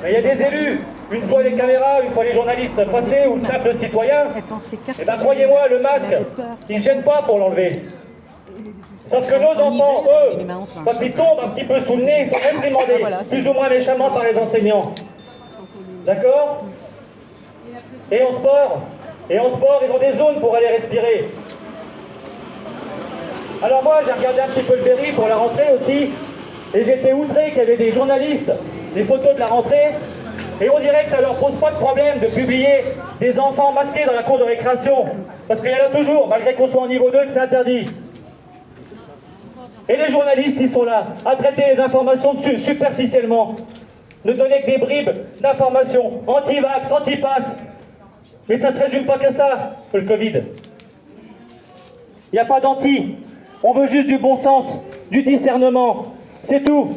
Mais il y a des élus, une fois les caméras, une fois les journalistes passés, ou le simple citoyen, et bien croyez-moi, le masque, ils ne se gênent pas pour l'enlever. Sauf que nos enfants, eux, quand ils tombent un petit peu sous le nez, ils sont réprimandés, plus ou moins méchamment par les enseignants. D'accord? Et en sport, ils ont des zones pour aller respirer. Alors moi, j'ai regardé un petit peu le Berry pour la rentrée aussi, et j'étais outré qu'il y avait des journalistes, des photos de la rentrée, et on dirait que ça leur pose pas de problème de publier des enfants masqués dans la cour de récréation, parce qu'il y en a toujours, malgré qu'on soit en niveau 2, que c'est interdit. Et les journalistes, ils sont là, à traiter les informations superficiellement, ne donner que des bribes d'informations, anti-vax, anti-pass. Mais ça ne se résume pas qu'à ça, le Covid. Il n'y a pas d'anti. On veut juste du bon sens, du discernement. C'est tout.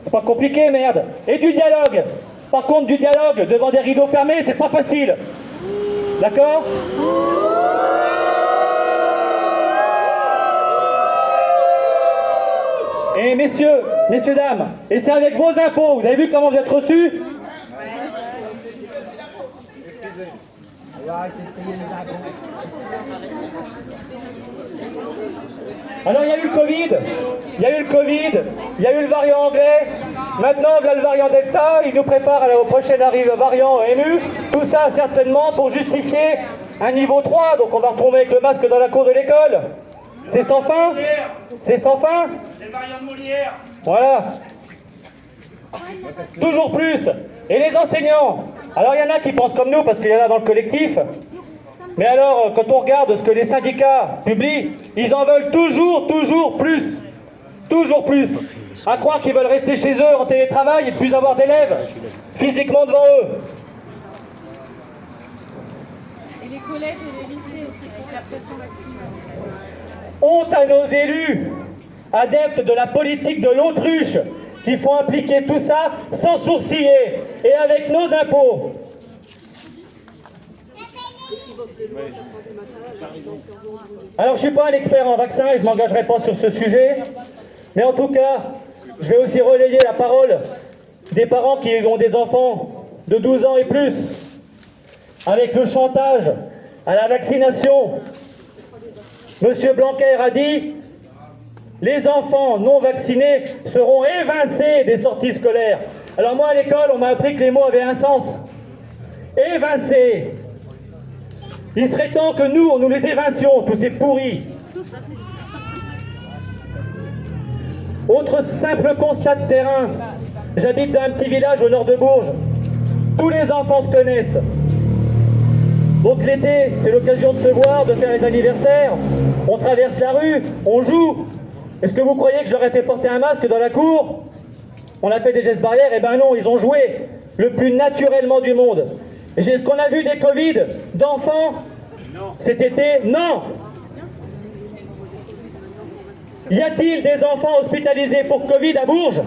C'est pas compliqué, merde. Et du dialogue. Par contre, du dialogue devant des rideaux fermés, c'est pas facile. D'accord ? Et messieurs, dames, et c'est avec vos impôts, vous avez vu comment vous êtes reçus ? Alors il y a eu le Covid, il y a eu le variant anglais, maintenant il y a le variant Delta, il nous prépare au prochain variant MU, tout ça certainement pour justifier un niveau 3, donc on va retrouver avec le masque dans la cour de l'école. C'est sans fin ? C'est sans fin ? C'est le variant de Molière. Voilà. Toujours plus. Et les enseignants ? Alors il y en a qui pensent comme nous, parce qu'il y en a dans le collectif. Mais alors, quand on regarde ce que les syndicats publient, ils en veulent toujours plus. Toujours plus. À croire qu'ils veulent rester chez eux en télétravail et ne plus avoir d'élèves physiquement devant eux. Et les collèges et les lycées aussi pour la pression vaccinale. Honte à nos élus, adeptes de la politique de l'autruche, qui font appliquer tout ça sans sourciller et avec nos impôts. Alors je ne suis pas un expert en vaccin et je ne m'engagerai pas sur ce sujet, mais en tout cas, je vais aussi relayer la parole des parents qui ont des enfants de 12 ans et plus, avec le chantage à la vaccination. Monsieur Blanquer a dit « Les enfants non vaccinés seront évincés des sorties scolaires ». Alors moi à l'école, on m'a appris que les mots avaient un sens. Évincés. Il serait temps que nous, on nous les évincions, tous ces pourris. Autre simple constat de terrain. J'habite dans un petit village au nord de Bourges. Tous les enfants se connaissent. Donc l'été, c'est l'occasion de se voir, de faire les anniversaires. On traverse la rue, on joue. Est-ce que vous croyez que je leur ai fait porter un masque dans la cour? On a fait des gestes barrières? Eh ben non, ils ont joué le plus naturellement du monde. Est-ce qu'on a vu des Covid d'enfants cet été? Non. Y a-t-il des enfants hospitalisés pour Covid à Bourges?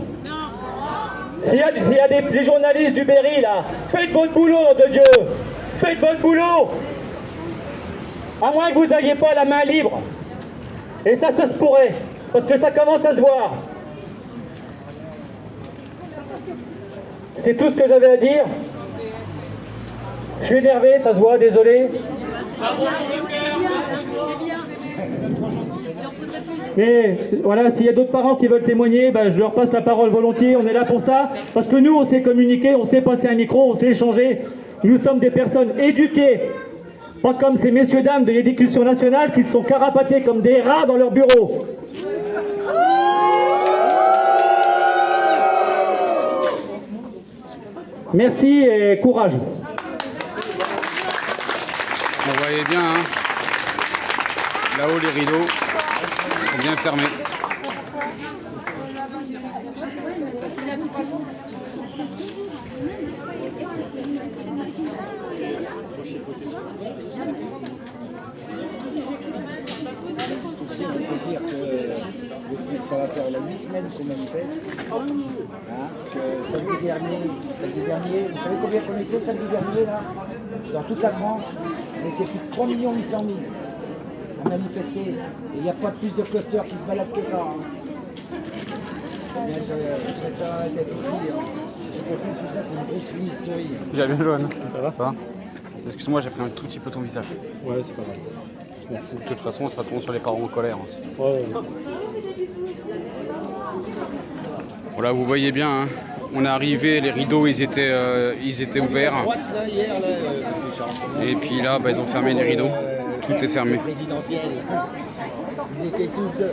S'il y a des journalistes du Berry là, faites votre boulot, nom de Dieu. Faites votre boulot. À moins que vous n'ayez pas la main libre. Et ça se pourrait, parce que ça commence à se voir. C'est tout ce que j'avais à dire. Je suis énervé, ça se voit, désolé. Et voilà, s'il y a d'autres parents qui veulent témoigner, ben, je leur passe la parole volontiers, on est là pour ça. Parce que nous, on sait communiquer, on sait passer un micro, on sait échanger. Nous sommes des personnes éduquées. Pas comme ces messieurs dames de l'éducation nationale qui se sont carapatés comme des rats dans leur bureau. Merci et courage. Vous voyez bien, hein, là-haut les rideaux sont bien fermés. Ça va faire 8 semaines qu'on manifeste. Hein, que samedi dernier, vous savez combien on était samedi dernier là? Dans toute la France, on était plus de 3 800 000 à manifester. Et il n'y a pas plus de clusters qui se baladent que ça. Hein. Eh bien, je serais pas à la tête aussi. Hein. C'est pour grosse fumisterie. J'ai bien jaune. Ça va, ça va. Excuse-moi, j'ai pris un tout petit peu ton visage. Ouais, c'est pas grave. De toute façon, ça tourne sur les parents en colère aussi. Ouais. Voilà, vous voyez bien, hein, on est arrivé, les rideaux ils étaient ouverts. Et puis là, bah, ils ont fermé les rideaux. Tout est fermé. Présidentielle. Ils étaient tous deux.